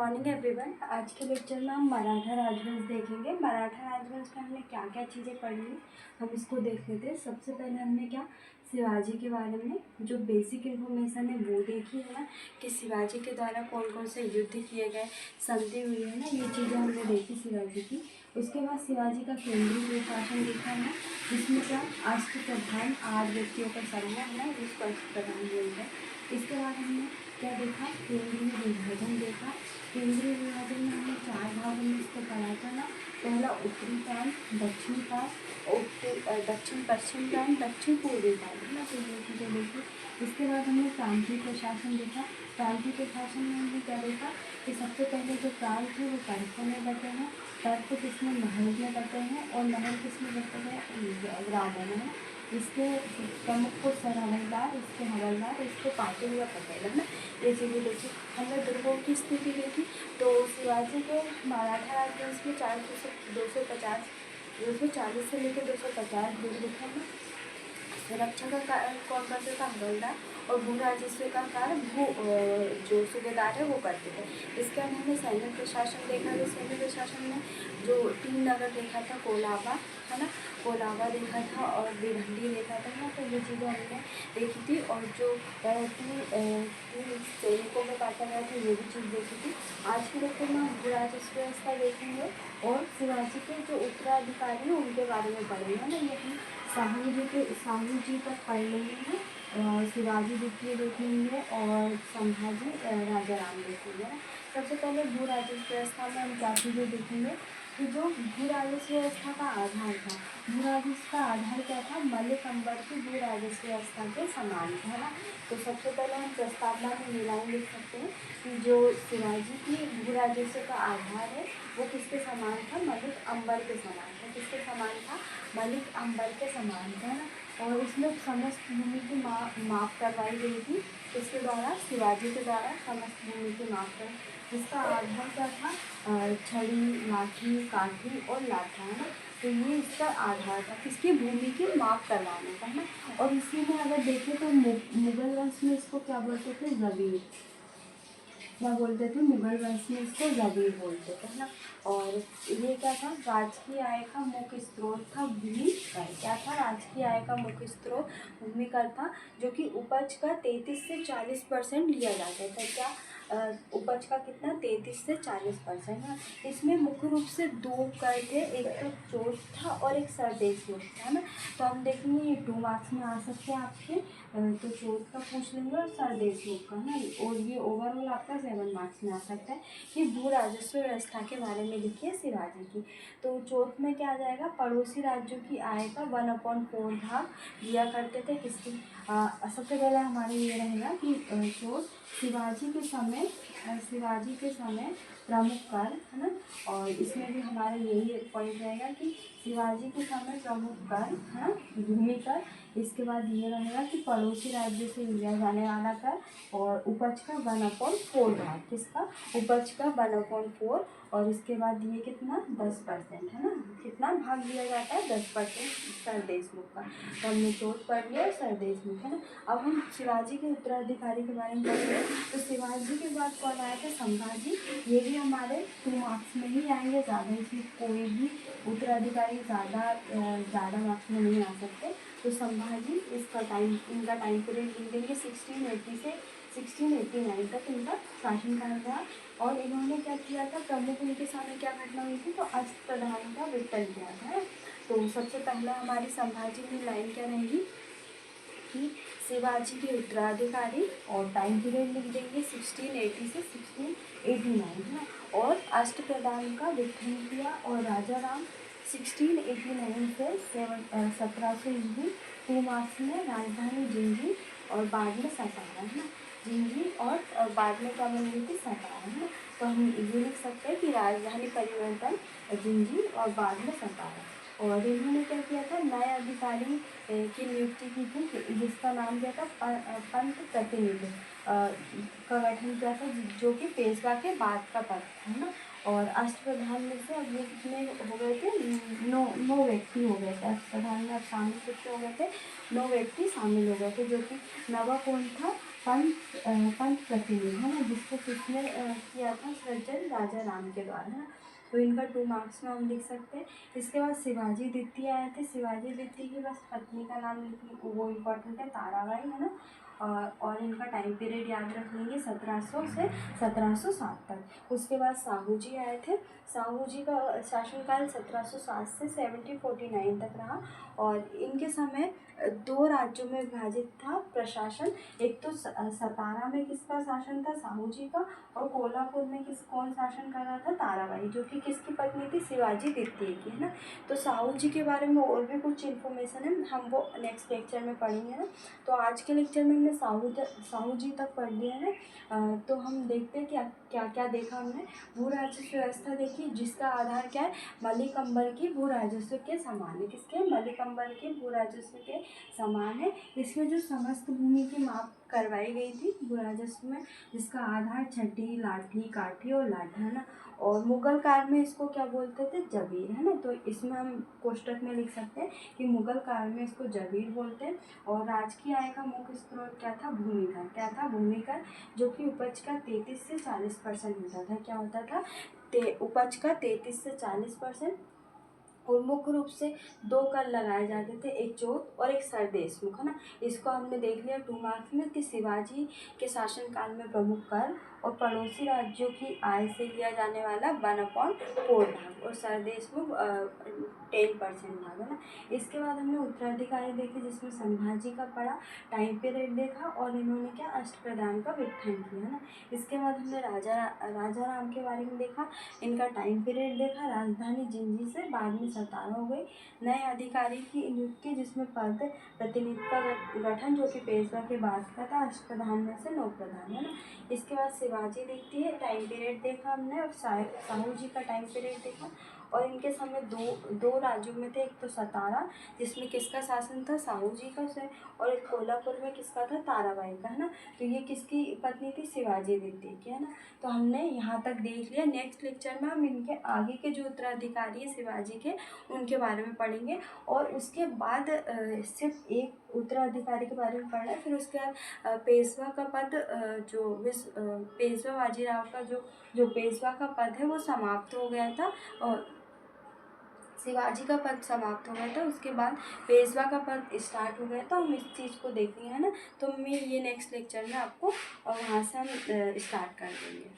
Morning everyone. आज के lecture में हम मराठा राजवंश देखेंगे। मराठा राजवंश में हमने क्या क्या चीज़ें पढ़ी हम इसको देख लेते हैं। सबसे पहले हमने क्या शिवाजी के बारे में जो बेसिक इन्फॉर्मेशन है वो देखी है ना, कि शिवाजी के द्वारा कौन कौन से युद्ध किए गए, संधि हुई है ना, ये चीज़ें हमने देखी शिवाजी की। उसके बाद शिवाजी का केंद्रीय शासन देखा है ना, जिसमें क्या अष्टप्रधान 8 व्यक्तियों का समूह है ना, जिसको अष्टप्रधान बोलते हैं। इसके बाद हमने क्या देखा, केंद्रीय विभाजन देखा। केंद्रीय विभाजन में हमने 4 भागों में इसको पढ़ा था ना। पहला उत्तरी प्रांत, दक्षिणी प्रांत, दक्षिण पश्चिम प्रांत, दक्षिण पूर्वी प्रांत है ना, तो ये चीज़ें देखी। इसके बाद हमने प्रांतीय प्रशासन देखा। प्रांतीय प्रशासन में हमने क्या देखा कि सबसे पहले जो प्रांत है वो तर्कों में बटे हैं, तर्क किसमें महल में बटे हैं, और महल किसमें बटे हैं ग्रामों में। इसके प्रमुख को सर हवलदार, इसके हवलदार, इसको पाटिल या पटेल है ना, ये चीज़ें देखी। हमने दुर्गों की स्थिति देखी। तो शिवाजी के मराठा राजवंश में 240 से लेकर 250 दुर्ग थे। सुरक्षा का कार्य कौन करते था, हवलदार, और भू राजस्व का कार्य जो सूबेदार है वो करते थे। इसके बाद हमने सैन्य प्रशासन देखा। तो सैन्य प्रशासन में जो 3 नगर देखा था, कोलाबा है ना, कोलाबा देखा था और भिवंडी देखा था ना, तो ये चीज़ें हमने देखी थी। और जो 3 सैनिकों में बांटा गया था ये भी चीज़ देखी थी। आज के लेक्चर में हम भू राजस्व व्यवस्था देखेंगे और शिवाजी के जो उत्तराधिकारी हैं उनके बारे में पढ़ेंगे ना। ये हम साहू जी तक पढ़ लेंगे, शिवाजी द्वितीय देखेंगे और संभाजी राजा राम देखेंगे ना। सबसे पहले भू राजस्व व्यवस्था में हम क्या चीज़ें देखेंगे कि जो भू राजस्व व्यवस्था का आधार था, भू राजस्व का आधार क्या था, मलिक अंबर की भू राजस्व व्यवस्था के समान था ना। तो सबसे पहले हम प्रस्तावना में ये लाइन लिख सकते हैं कि जो शिवाजी की भू राजस्व का आधार है वो किसके समान था, मलिक अंबर के समान था। किसके समान था, मलिक अंबर के समान था ना। और इसमें समस्त भूमि की माप करवाई गई थी। इसके द्वारा, शिवाजी के द्वारा समस्त भूमि की माप कर, जिसका आधार क्या था, छड़ी, लाठी, काठी और लाठा है ना। तो ये इसका आधार था, किसकी भूमि की माप करवाने का है ना। और इसी में अगर देखें तो मुगल वंश में इसको क्या बोलते थे, जबीर, क्या बोलते थे, मुगल वंश में इसको जबीर बोलते थे ना। और ये क्या था, राजकीय आय का मुख्य स्रोत था भूमि कर। क्या था, राजकीय आय का मुख्य स्रोत भूमि कर था, जो कि उपज का 33 से 40% लिया जाता था। क्या उपज का कितना, 33 से 40% ना। इसमें मुख्य रूप से 2 कर थे, एक तो चोट था और एक सरदेश मुक्त था ना। तो हम देखेंगे ये 2 मार्क्स में आ सकते हैं आपके, तो चोट का पूछ लेंगे और सरदेश मुक्त का ना, और ये ओवरऑल आपका 7 मार्क्स में आ सकता है। कि भू राजस्व व्यवस्था के बारे में लिखिए शिवाजी की। तो चौथ में क्या आ जाएगा, पड़ोसी राज्यों की आय का 1/4 भाग दिया करते थे। किसकी, सबसे पहले हमारे ये रहेगा कि चौथ शिवाजी के समय प्रमुख कर है ना। और इसमें भी हमारा यही पॉइंट रहेगा कि शिवाजी के समय प्रमुख कर है ना, भूमि कर। इसके बाद ये रहेगा कि पड़ोसी राज्य से लिया जाने वाला कर, और उपज का 1/4 भाग, किसका, उपज का 1/4। और इसके बाद ये कितना, 10% है ना, कितना भाग दिया जाता है, 10% सरदेश मुख का। तो हमने चोट पढ़ लिया और सरदेश मुख है ना। अब हम शिवाजी के उत्तराधिकारी के बारे में पढ़ेंगे। तो शिवाजी के बाद कौन आया था, संभाजी। ये भी हमारे 2 मार्क्स में ही आएंगे, ज़्यादा इसमें कोई भी उत्तराधिकारी ज़्यादा मार्क्स में नहीं आ सकते। तो संभाजी, इनका टाइम पीरियड लिख देंगे 1680 से 1689 तक इनका शासनकाल रहा। और इन्होंने क्या किया था, प्रमुख इनके सामने क्या घटना हुई थी, तो अष्टप्रधान का विघटन किया था। तो सबसे पहला हमारी संभाजी की लाइन क्या रहेगी कि शिवाजी के उत्तराधिकारी, और टाइम पीरियड लिख देंगे 1680 से 1689 है ना। और अष्टप्रधान का विघटन किया, और राजा राम 1689 से 1700 ईस्वी 2 मार्क्स में राजधानी जिंजी और बाद में सतारा है ना। जिंजी और बाद में क्या बन गई थी, सतारा है ना। तो हम ये लिख सकते हैं कि राजधानी परिवर्तन जिंजी और बाद में सतारा। और इन्होंने क्या किया था, नए अधिकारी की नियुक्ति की थी, जिसका नाम क्या था, पंत प्रतिनिधि का गठन किया था, जो कि पेशवा के बाद का पद था ना। और अष्टप्रधान में से अब ये कितने हो गए थे, 9 व्यक्ति हो गए थे। अष्टप्रधान में अब शामिल कितने हो गए थे, 9 व्यक्ति शामिल हो गए थे, जो कि नवा कौन था, पंत प्रतिनिधि है ना, जिसको किसने किया था सृजन, राजा राम के द्वारा, है ना। तो इनका 2 मार्क्स में हम लिख सकते हैं। इसके बाद शिवाजी द्वितीय आए थे। शिवाजी द्वितीय की बस पत्नी का नाम लिखने वो इम्पोर्टेंट है, ताराबाई, है ना। और इनका टाइम पीरियड याद रख लेंगे 1700 से 1707 तक। उसके बाद साहू जी आए थे। साहू जी का शासनकाल 1707 से 1749 तक रहा। और इनके समय 2 राज्यों में विभाजित था प्रशासन। एक तो सतारा में किसका शासन था, साहू जी का। और कोल्हापुर में कौन शासन कर रहा था, ताराबाई, जो कि किसकी पत्नी थी, शिवाजी द्वितीय की, है ना। तो साहू जी के बारे में और भी कुछ इन्फॉर्मेशन है, हम वो नेक्स्ट लेक्चर में पढ़ेंगे ना। तो आज के लेक्चर में हमने साहू जी तक पढ़ लिया है। तो हम देखते हैं क्या क्या देखा हमने। भू राजस्व व्यवस्था देखी, जिसका आधार क्या है, मलिक अंबर की भू राजस्व के समान है। किसके, मलिक अंबर के भू राजस्व के समान है। इसमें जो समस्त भूमि की माप करवाई गई थी भू राजस्व में, जिसका आधार छठी, लाठी, काठी और लाठा, है ना। और मुगल काल में इसको क्या बोलते थे, जबीर, है ना। तो इसमें हम कोष्टक में लिख सकते हैं कि मुगल काल में इसको जबीर बोलते हैं। और राजकीय आय का मुख्य स्रोत क्या था, भूमिकर। क्या था, भूमिकर, जो कि उपज का 33 से 40% होता था। क्या होता था, उपज का 33 से 40%। और मुख्य रूप से 2 कर लगाए जाते थे, एक जोत और एक सरदेशमुख, है ना। इसको हमने देख लिया 2 मार्क्स में कि शिवाजी के शासनकाल में प्रमुख कर और पड़ोसी राज्यों की आय से लिया जाने वाला 1/4 भाग, और सरदेशमुख 10% भाग, है ना। इसके बाद हमने उत्तराधिकारी देखे, जिसमें संभाजी का पड़ा, टाइम पीरियड देखा, और इन्होंने क्या, अष्टप्रधान का विघटन किया, है ना। इसके बाद हमने राजा राम के बारे में देखा, इनका टाइम पीरियड देखा, राजधानी जिंजी से बाद में सतारा हो गई, नए अधिकारी की नियुक्ति, जिसमें पद प्रतिनिधि का गठन, जो कि पेशवा के बाद का था, अष्टप्रधान में से 9 प्रधान, है ना। इसके बाद शिवाजी देखती है, टाइम पीरियड देखा हमने, और साहू जी का टाइम पीरियड देखा। और इनके समय दो राज्यों में थे, एक तो सतारा, जिसमें किसका शासन था, साहू जी का से, और एक कोल्हापुर में किसका था, ताराबाई का, है ना। तो ये किसकी पत्नी थी, शिवाजी द्वितीय की, है ना। तो हमने यहाँ तक देख लिया। नेक्स्ट लेक्चर में हम इनके आगे के जो उत्तराधिकारी है शिवाजी के, उनके बारे में पढ़ेंगे। और उसके बाद सिर्फ एक उत्तराधिकारी के बारे में पढ़ना है। फिर उसके बाद पेशवा का पद पेशवा बाजीराव का जो पेशवा का पद है वो समाप्त हो गया था, और शिवाजी का पद समाप्त हो गया था। उसके बाद पेशवा का पद स्टार्ट हो गया था। हम इस चीज़ को देखेंगे, है ना। तो मैं ये नेक्स्ट लेक्चर में आपको वहाँ से हम स्टार्ट कर देंगे।